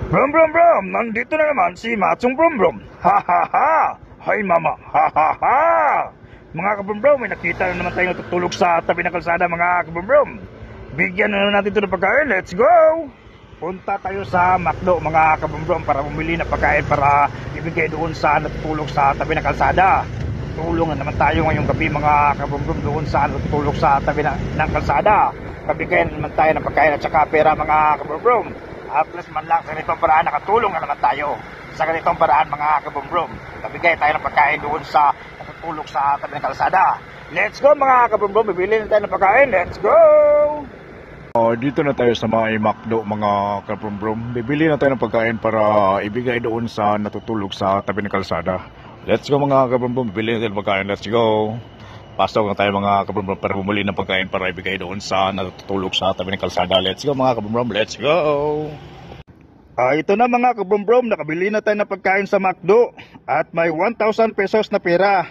Brum brum brum! Nandito na naman si Matsong Brum Brum! Ha ha ha! Hi mama! Ha ha ha! Mga kabrum brum, may nakita na naman tayo natutulog sa tabi ng kalsada mga kabrum brum. Bigyan na naman natin ito ng pagkain, let's go! Punta tayo sa McDo mga kabrum brum para bumili ng pagkain para ibigay doon sa natutulog sa tabi ng kalsada. Tulong na naman tayo ngayong gabi mga kabrum brum doon sa natutulog sa tabi ng kalsada. Kabigyan na naman tayo ng pagkain at saka pera mga kabrum brum. At least man lang sa ganitong paraan nakatulong na naman tayo sa ganitong paraan mga kabumbrum. Nabigay tayo ng pagkain doon sa natutulog sa tabi ng kalsada. Let's go mga kabumbrum, bibili na tayo ng pagkain. Let's go! Dito na tayo sa mga McDo mga kabumbrum. Bibili na tayo ng pagkain para ibigay doon sa natutulog sa tabi ng kalsada. Let's go mga kabumbrum, bibili na tayo ng pagkain. Let's go! Pasok na tayo mga kabumbrum para bumili ng pagkain para ibigay doon sa natutulog sa tabi ng kalsada. Let's go mga kabumbrum, let's go! Ito na mga kabumbrum, nakabili na tayo ng pagkain sa McDo at may 1,000 pesos na pera.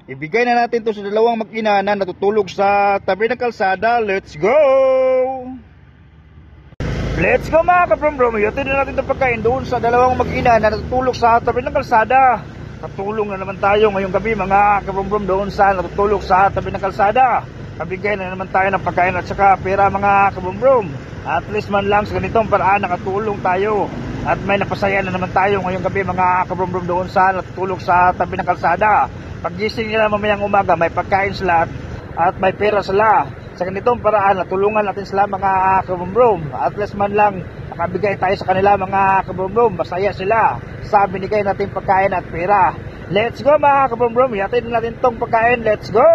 Ibigay na natin ito sa dalawang mag-ina na natutulog sa tabi ng kalsada. Let's go! Let's go mga kabumbrum, ihatid na natin itong pagkain doon sa dalawang mag-ina na natutulog sa tabi ng kalsada. Katulong na naman tayo ngayong gabi mga kabumbrum doon sa natutulog sa tabi ng kalsada. Kabigay na naman tayo ng pagkain at saka pera mga kabumbrum. At least man lang sa ganitong paraan nakatulong tayo. At may napasaya na naman tayo ngayong gabi mga kabumbrum doon sa natutulog sa tabi ng kalsada. Paggising nila mamayang umaga may pagkain sila at may pera sila. Sa ganitong paraan natulungan natin sila mga kabumbrum. At least man lang nakabigay tayo sa kanila mga kabumbrum. Masaya sila sa binigay natin pagkain at pera. Let's go mga kabumbrum, ihatid natin tong pagkain. Let's go!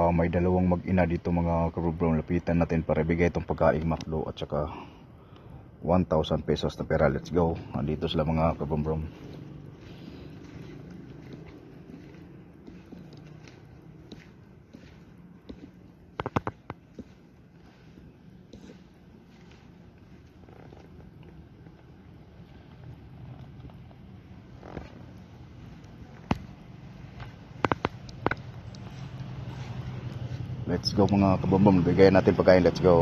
May dalawang mag-ina dito mga kabumbrum. Lapitan natin para ibigay itong pagkain McDo at saka 1,000 pesos na pera. Let's go. Nandito sila mga kabumbrum. Let's go mga kabumbrum. Bigay natin pagkain. Let's go.